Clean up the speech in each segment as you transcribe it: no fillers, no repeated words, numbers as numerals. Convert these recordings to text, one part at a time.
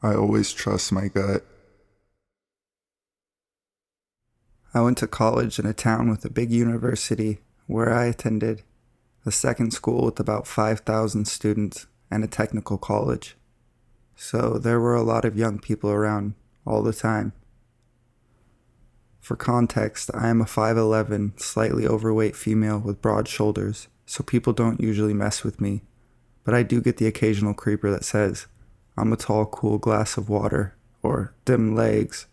I always trust my gut. I went to college in a town with a big university where I attended a second school with about 5,000 students and a technical college. So there were a lot of young people around all the time. For context, I am a 5'11", slightly overweight female with broad shoulders, so people don't usually mess with me, but I do get the occasional creeper that says, "I'm a tall, cool glass of water," or "dim legs,"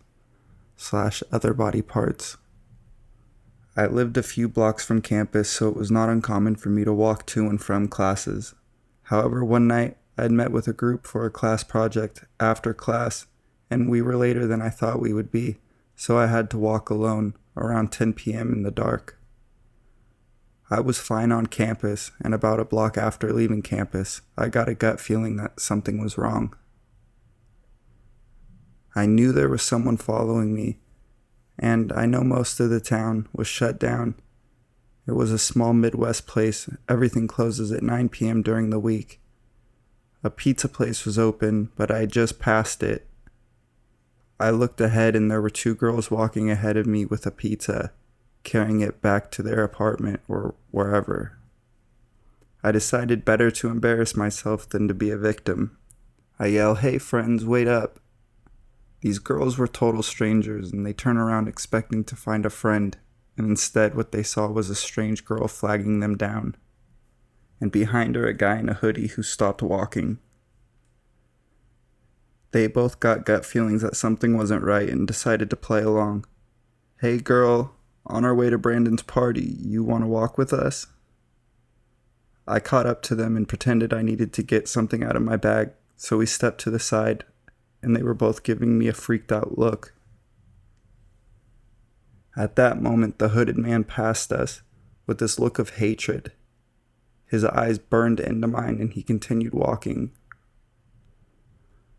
slash other body parts. I lived a few blocks from campus, so it was not uncommon for me to walk to and from classes. However, one night I had met with a group for a class project after class, and we were later than I thought we would be, so I had to walk alone around 10 p.m. in the dark. I was fine on campus, and about a block after leaving campus, I got a gut feeling that something was wrong. I knew there was someone following me, and I know most of the town was shut down. It was a small Midwest place. Everything closes at 9 p.m. during the week. A pizza place was open, but I had just passed it. I looked ahead and there were two girls walking ahead of me with a pizza, carrying it back to their apartment or wherever. I decided better to embarrass myself than to be a victim. I yell, "Hey friends, wait up." These girls were total strangers, and they turned around expecting to find a friend, and instead what they saw was a strange girl flagging them down, and behind her a guy in a hoodie who stopped walking. They both got gut feelings that something wasn't right and decided to play along. "Hey girl, on our way to Brandon's party, you want to walk with us?" I caught up to them and pretended I needed to get something out of my bag, so we stepped to the side, and they were both giving me a freaked out look. At that moment, the hooded man passed us with this look of hatred. His eyes burned into mine and he continued walking.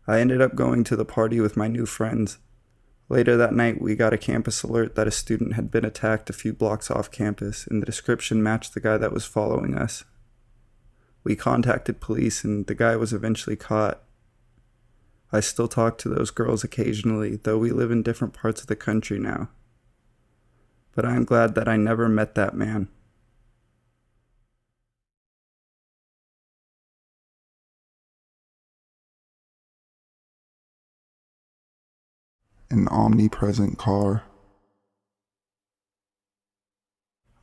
I ended up going to the party with my new friends. Later that night, we got a campus alert that a student had been attacked a few blocks off campus, and the description matched the guy that was following us. We contacted police and the guy was eventually caught. I still talk to those girls occasionally, though we live in different parts of the country now. But I am glad that I never met that man. An omnipresent car.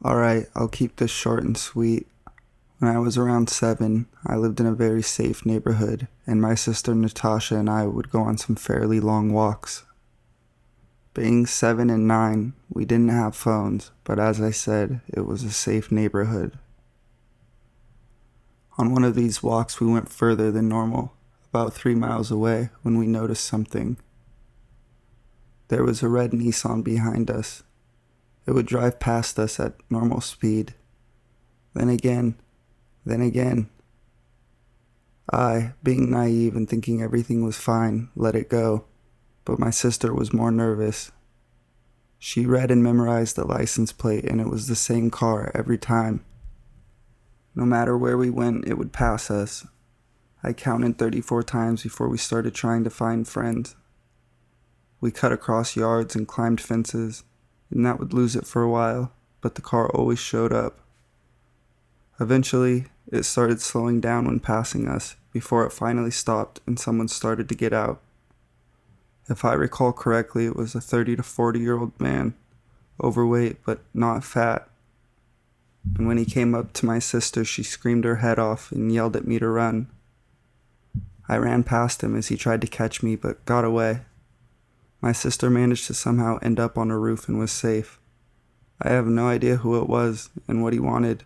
Alright, I'll keep this short and sweet. When I was around 7, I lived in a very safe neighborhood, and my sister Natasha and I would go on some fairly long walks. Being 7 and 9, we didn't have phones, but as I said, it was a safe neighborhood. On one of these walks, we went further than normal, about 3 miles away, when we noticed something. There was a red Nissan behind us. It would drive past us at normal speed. Then again. I, being naive and thinking everything was fine, let it go, but my sister was more nervous. She read and memorized the license plate, and it was the same car every time. No matter where we went, it would pass us. I counted 34 times before we started trying to find friends. We cut across yards and climbed fences, and that would lose it for a while, but the car always showed up. Eventually, it started slowing down when passing us, before it finally stopped and someone started to get out. If I recall correctly, it was a 30 to 40-year-old man, overweight but not fat. And when he came up to my sister, she screamed her head off and yelled at me to run. I ran past him as he tried to catch me but got away. My sister managed to somehow end up on a roof and was safe. I have no idea who it was and what he wanted.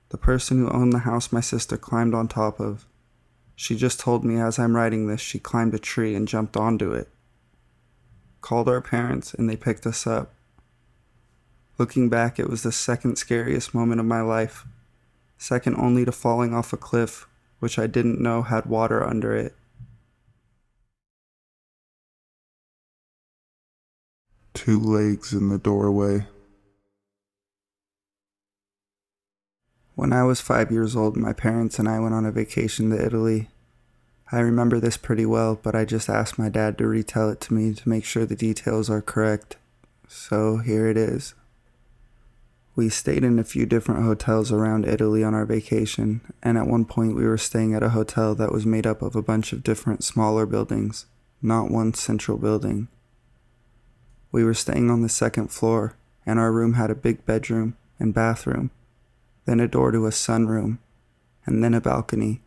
The person who owned the house my sister climbed on top of. She just told me as I'm writing this she climbed a tree and jumped onto it. Called our parents and they picked us up. Looking back, it was the second scariest moment of my life, second only to falling off a cliff, which I didn't know had water under it. Two legs in the doorway. When I was 5 years old, my parents and I went on a vacation to Italy. I remember this pretty well, but I just asked my dad to retell it to me to make sure the details are correct. So here it is. We stayed in a few different hotels around Italy on our vacation, and at one point we were staying at a hotel that was made up of a bunch of different smaller buildings, not one central building. We were staying on the second floor, and our room had a big bedroom and bathroom, then a door to a sunroom, and then a balcony.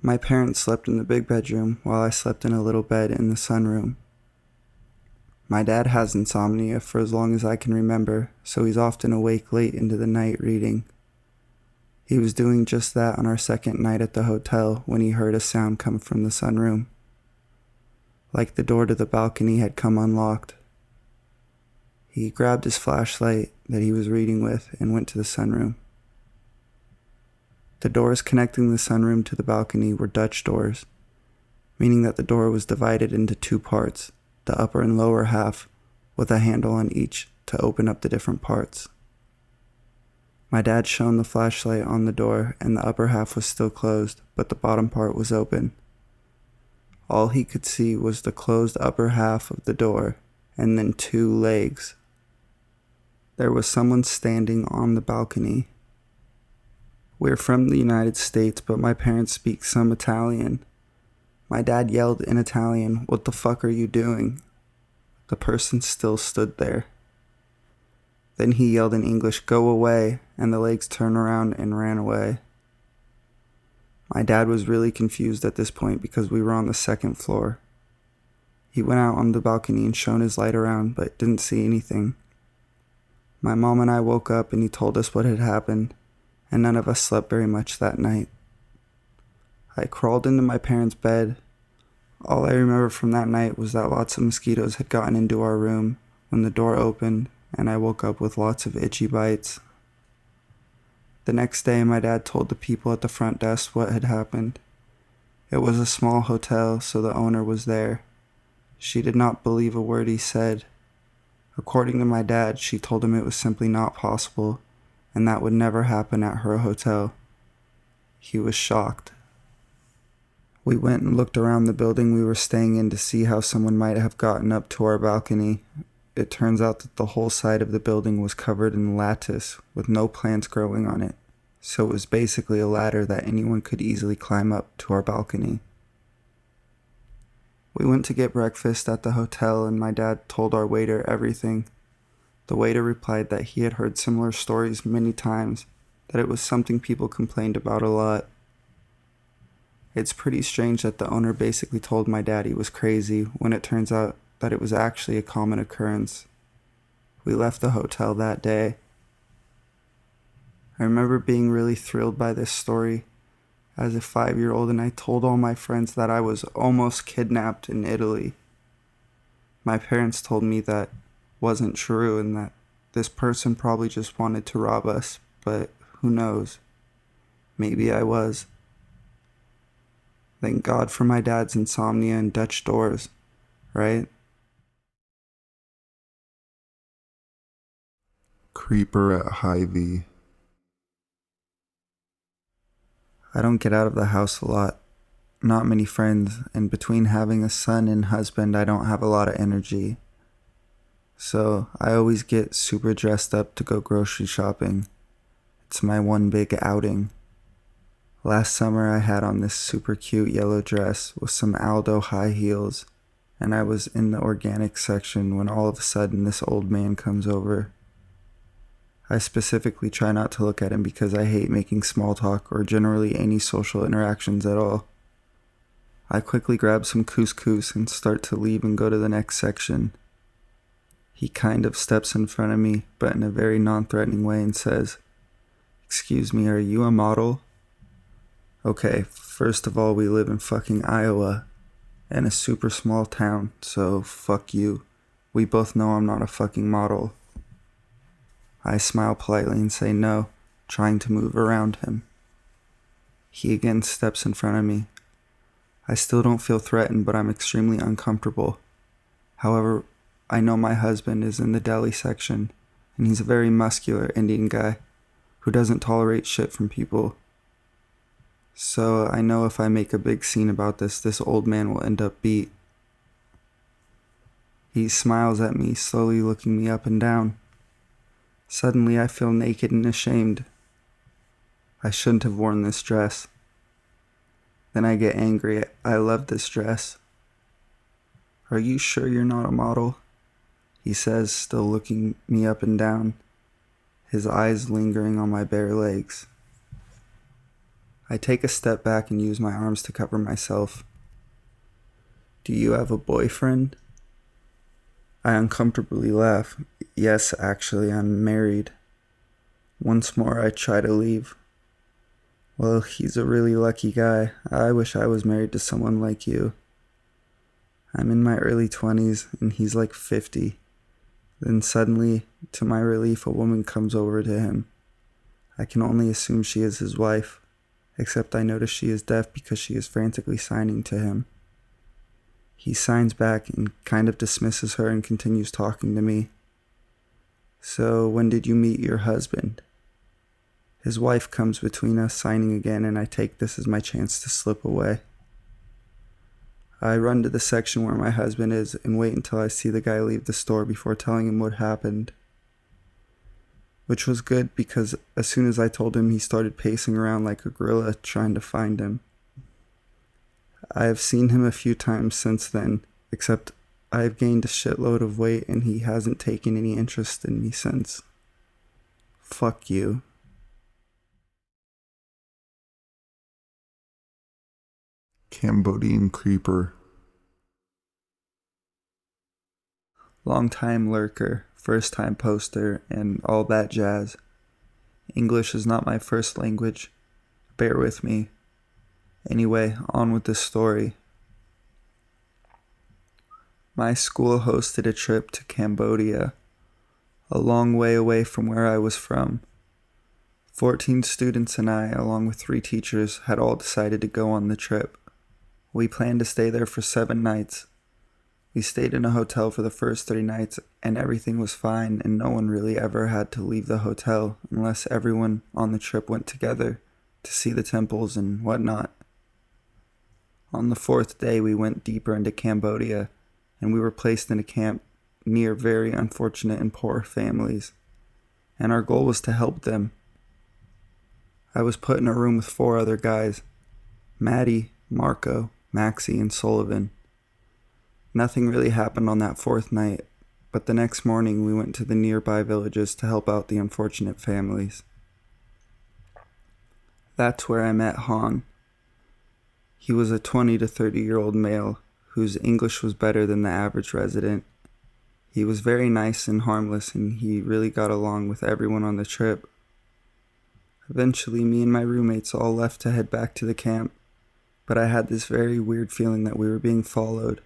My parents slept in the big bedroom while I slept in a little bed in the sunroom. My dad has insomnia for as long as I can remember, so he's often awake late into the night reading. He was doing just that on our second night at the hotel when he heard a sound come from the sunroom. Like the door to the balcony had come unlocked. He grabbed his flashlight that he was reading with and went to the sunroom. The doors connecting the sunroom to the balcony were Dutch doors, meaning that the door was divided into two parts, the upper and lower half, with a handle on each to open up the different parts. My dad shone the flashlight on the door, and the upper half was still closed, but the bottom part was open. All he could see was the closed upper half of the door, and then two legs. There was someone standing on the balcony. We're from the United States, but my parents speak some Italian. My dad yelled in Italian, "What the fuck are you doing?" The person still stood there. Then he yelled in English, "Go away," and the legs turned around and ran away. My dad was really confused at this point because we were on the second floor. He went out on the balcony and shone his light around, but didn't see anything. My mom and I woke up and he told us what had happened, and none of us slept very much that night. I crawled into my parents' bed. All I remember from that night was that lots of mosquitoes had gotten into our room when the door opened, and I woke up with lots of itchy bites. The next day, my dad told the people at the front desk what had happened. It was a small hotel, so the owner was there. She did not believe a word he said. According to my dad, she told him it was simply not possible, and that would never happen at her hotel. He was shocked. We went and looked around the building we were staying in to see how someone might have gotten up to our balcony. It turns out that the whole side of the building was covered in lattice with no plants growing on it, so it was basically a ladder that anyone could easily climb up to our balcony. We went to get breakfast at the hotel and my dad told our waiter everything. The waiter replied that he had heard similar stories many times, that it was something people complained about a lot. It's pretty strange that the owner basically told my dad he was crazy when it turns out that it was actually a common occurrence. We left the hotel that day. I remember being really thrilled by this story as a 5-year-old, and I told all my friends that I was almost kidnapped in Italy. My parents told me that wasn't true and that this person probably just wanted to rob us, but who knows? Maybe I was. Thank God for my dad's insomnia and Dutch doors, right? Creeper at HyVee. I don't get out of the house a lot. Not many friends, and between having a son and husband, I don't have a lot of energy. So I always get super dressed up to go grocery shopping. It's my one big outing. Last summer I had on this super cute yellow dress with some Aldo high heels, and I was in the organic section when all of a sudden this old man comes over. I specifically try not to look at him because I hate making small talk or generally any social interactions at all. I quickly grab some couscous and start to leave and go to the next section. He kind of steps in front of me, but in a very non-threatening way, and says, "Excuse me, are you a model?" Okay, first of all, we live in fucking Iowa, in a super small town, so fuck you. We both know I'm not a fucking model. I smile politely and say no, trying to move around him. He again steps in front of me. I still don't feel threatened, but I'm extremely uncomfortable. However, I know my husband is in the deli section, and he's a very muscular Indian guy who doesn't tolerate shit from people. So I know if I make a big scene about this old man will end up beat. He smiles at me, slowly looking me up and down. Suddenly I feel naked and ashamed. I shouldn't have worn this dress. Then I get angry. I love this dress. Are you sure you're not a model? He says, still looking me up and down, his eyes lingering on my bare legs. I take a step back and use my arms to cover myself. Do you have a boyfriend? I uncomfortably laugh. Yes, actually, I'm married. Once more, I try to leave. Well, he's a really lucky guy. I wish I was married to someone like you. I'm in my early 20s, and he's like 50. Then suddenly, to my relief, a woman comes over to him. I can only assume she is his wife, except I notice she is deaf because she is frantically signing to him. He signs back and kind of dismisses her and continues talking to me. So, when did you meet your husband? His wife comes between us, signing again, and I take this as my chance to slip away. I run to the section where my husband is and wait until I see the guy leave the store before telling him what happened. Which was good because as soon as I told him, he started pacing around like a gorilla trying to find him. I have seen him a few times since then, except I have gained a shitload of weight and he hasn't taken any interest in me since. Fuck you. Cambodian Creeper. Long-time lurker, first-time poster, and all that jazz. English is not my first language. Bear with me. Anyway, on with this story. My school hosted a trip to Cambodia, a long way away from where I was from. 14 students and I, along with 3 teachers, had all decided to go on the trip. We planned to stay there for 7 nights. We stayed in a hotel for the first 3 nights, and everything was fine, and no one really ever had to leave the hotel unless everyone on the trip went together to see the temples and whatnot. On the 4th day, we went deeper into Cambodia, and we were placed in a camp near very unfortunate and poor families, and our goal was to help them. I was put in a room with 4 other guys, Maddie, Marco, Maxie, and Sullivan. Nothing really happened on that 4th night, but the next morning we went to the nearby villages to help out the unfortunate families. That's where I met Han. He was a 20 to 30-year-old male whose English was better than the average resident. He was very nice and harmless, and he really got along with everyone on the trip. Eventually, me and my roommates all left to head back to the camp, but I had this very weird feeling that we were being followed.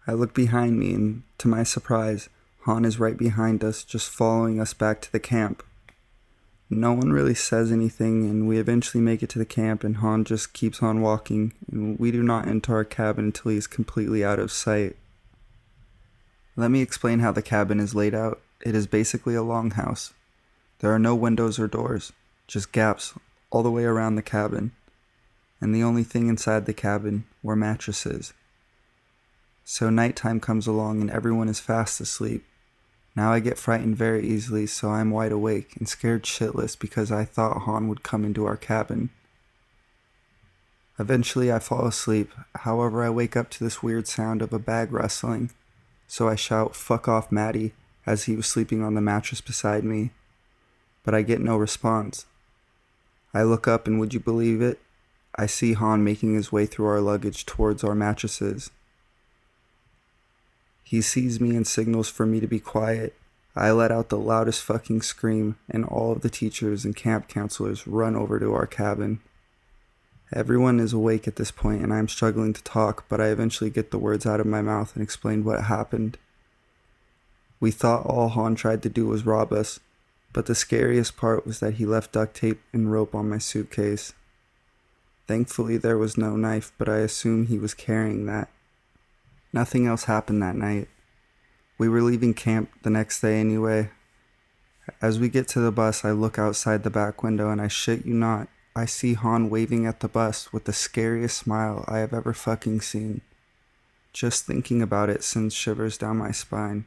I look behind me, and to my surprise, Han is right behind us, just following us back to the camp. No one really says anything, and we eventually make it to the camp, and Han just keeps on walking, and we do not enter our cabin until he is completely out of sight. Let me explain how the cabin is laid out. It is basically a longhouse. There are no windows or doors, just gaps all the way around the cabin, and the only thing inside the cabin were mattresses. So nighttime comes along and everyone is fast asleep. Now I get frightened very easily, so I'm wide awake and scared shitless because I thought Han would come into our cabin. Eventually I fall asleep, however I wake up to this weird sound of a bag rustling, so I shout, "Fuck off, Maddie," as he was sleeping on the mattress beside me. But I get no response. I look up and would you believe it? I see Han making his way through our luggage towards our mattresses. He sees me and signals for me to be quiet. I let out the loudest fucking scream, and all of the teachers and camp counselors run over to our cabin. Everyone is awake at this point, and I am struggling to talk, but I eventually get the words out of my mouth and explain what happened. We thought all Han tried to do was rob us, but the scariest part was that he left duct tape and rope on my suitcase. Thankfully, there was no knife, but I assume he was carrying that. Nothing else happened that night. We were leaving camp the next day anyway. As we get to the bus, I look outside the back window and I shit you not, I see Han waving at the bus with the scariest smile I have ever fucking seen. Just thinking about it sends shivers down my spine.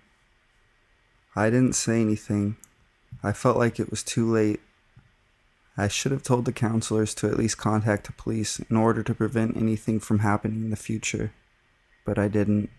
I didn't say anything. I felt like it was too late. I should have told the counselors to at least contact the police in order to prevent anything from happening in the future, but I didn't.